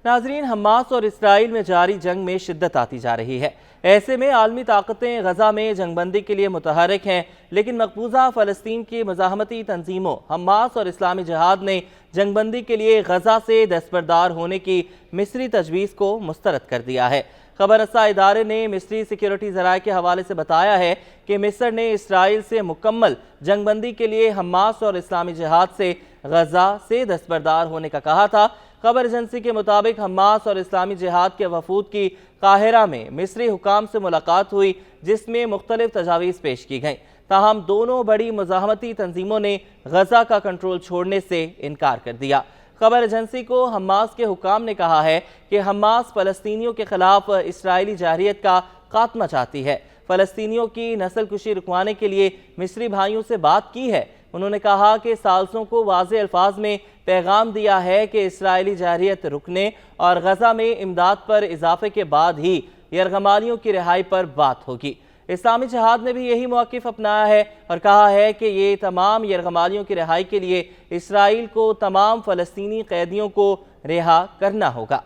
नाजरीन, हमास और इसराइल में जारी जंग में शिद्दत आती जा रही है। ऐसे में आलमी ताकतें गजा में जंगबंदी के लिए मुतहरिक हैं, लेकिन मकबूजा फ़लस्तीन की मज़ाहमती तंजीमों हमास और इस्लामी जिहाद ने जंगबंदी के लिए गजा से दस्तबरदार होने की मिस्री तजवीज़ को मुस्तरद कर दिया है। खबर रसा इदारे ने मिस्री सिक्योरिटी ज़राए के हवाले से बताया है कि मिस्र ने इसराइल से मुकम्मल जंगबंदी के लिए हमास और इस्लामी जिहाद से गजा से दस्तबरदार होने का कहा था। खबर एजेंसी के मुताबिक हमास और इस्लामी जिहाद के वफूद की काहिरा में मिस्री हुकाम से मुलाकात हुई, जिसमें मुख्तलिफ तजावीज़ पेश की गईं। ताहम दोनों बड़ी मुज़ाहमती तंजीमों ने गजा का कंट्रोल छोड़ने से इनकार कर दिया। खबर एजेंसी को हमास के हुकाम ने कहा है कि हमास फ़लस्तीनियों के खिलाफ इसराइली जारहियत का खात्मा चाहती है। फ़लस्तीनियों की नस्ल कुशी रुकवाने के लिए मिस्री भाइयों से बात की है। उन्होंने कहा कि साल्सों को वाज़े अल्फाज में पैगाम दिया है कि इसराइली जारहियत रुकने और गजा में इमदाद पर इजाफे के बाद ही यरगमालियों की रिहाई पर बात होगी। इस्लामी जिहाद ने भी यही मौक़िफ़ अपनाया है और कहा है कि ये तमाम यरगमालियों की रिहाई के लिए इसराइल को तमाम फ़लस्तीनी कैदियों को रिहा करना होगा।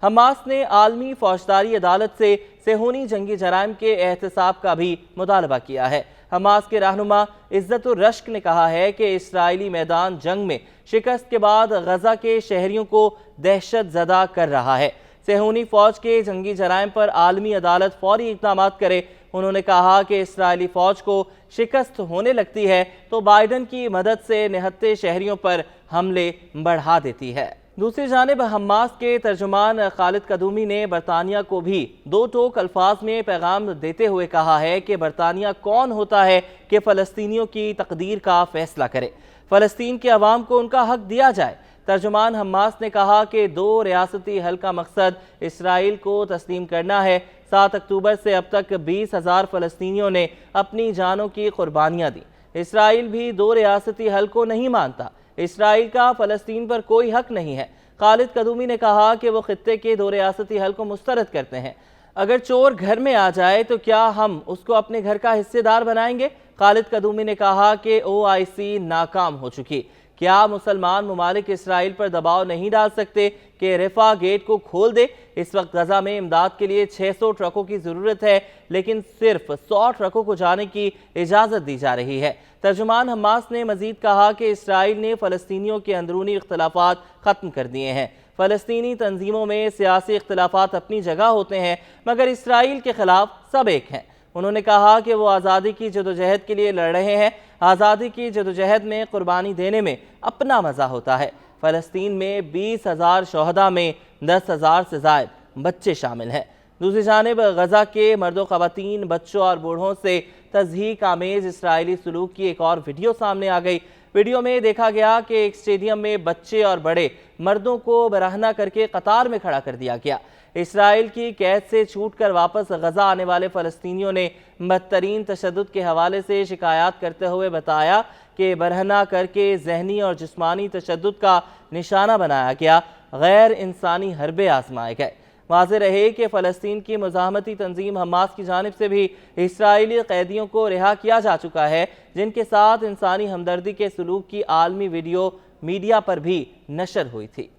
हमास ने आलमी फौजदारी अदालत से सेहूनी जंगी जराइम के एहतसाब का भी मुतालबा किया है। हमास के रहनुमा इज़्ज़तुर रश्क ने कहा है कि इसराइली मैदान जंग में शिकस्त के बाद गजा के शहरियों को दहशत ज़दा कर रहा है। सेहूनी फौज के जंगी जराइम पर आलमी अदालत फौरी इक़दाम करे। उन्होंने कहा कि इसराइली फौज को शिकस्त होने लगती है तो बाइडन की मदद से निहत्ते शहरियों पर हमले बढ़ा देती है। दूसरी जानिब हमास के तर्जुमान खालिद कदूमी ने बरतानिया को भी दो टोक अल्फाज में पैगाम देते हुए कहा है कि बरतानिया कौन होता है कि फ़लस्तीनियों की तकदीर का फैसला करे। फ़लस्तीन के अवाम को उनका हक दिया जाए। तर्जुमान हमास ने कहा कि दो रियासती हल का मकसद इसराइल को तस्लीम करना है। 7 अक्टूबर से अब तक 20,000 फ़लस्तीनियों ने अपनी जानों की कुर्बानियाँ दी। इसराइल भी दो रियासती हल को नहीं मानता। इसराइल का फ़लस्तीन पर कोई हक नहीं है। खालिद कदूमी ने कहा कि वो खित्ते के दो रियासती हल को मुस्तरद करते हैं। अगर चोर घर में आ जाए तो क्या हम उसको अपने घर का हिस्सेदार बनाएंगे? खालिद कदूमी ने कहा कि OIC नाकाम हो चुकी। क्या मुसलमान ममालिक इसराइल पर दबाव नहीं डाल सकते कि रफ़ा गेट को खोल दे? इस वक्त गजा में इमदाद के लिए 600 ट्रकों की ज़रूरत है, लेकिन सिर्फ 100 ट्रकों को जाने की इजाज़त दी जा रही है। तर्जुमान हमास ने मजीद कहा कि इसराइल ने फ़लस्तीनियों के अंदरूनी इख्तलाफात ख़त्म कर दिए हैं। फ़लस्तीनी तंजीमों में सियासी इख्तलाफात अपनी जगह होते हैं, मगर इसराइल के खिलाफ सब एक हैं। उन्होंने कहा कि वो आज़ादी की जदोजहद के लिए लड़ रहे हैं। आज़ादी की जदोजहद में कुर्बानी देने में अपना मज़ा होता है। फ़लस्तीन में 20,000 शोहदा में 10,000 से ज़ायद बच्चे शामिल हैं। दूसरी जानिब गजा के मर्दों, ख़वातीन, बच्चों और बूढ़ों से तज़हीक आमेज़ इसराइली सलूक की एक और वीडियो सामने आ गई। वीडियो में देखा गया कि एक स्टेडियम में बच्चे और बड़े मर्दों को बराहना करके कतार में खड़ा कर दिया गया। इसराइल की कैद से छूटकर वापस गजा आने वाले फ़लस्तीनियों ने बदतरीन तशद्दुद के हवाले से शिकायत करते हुए बताया कि बरहना करके ज़हनी और जिस्मानी तशद्दुद का निशाना बनाया गया, गैर इंसानी हरबे आजमाए गए। वाज़ेह रहे कि फ़लस्तीन की मुज़ाहमती तंजीम हमास की जानिब से भी इसराइली कैदियों को रिहा किया जा चुका है, जिनके साथ इंसानी हमदर्दी के सलूक की आलमी वीडियो मीडिया पर भी नशर हुई थी।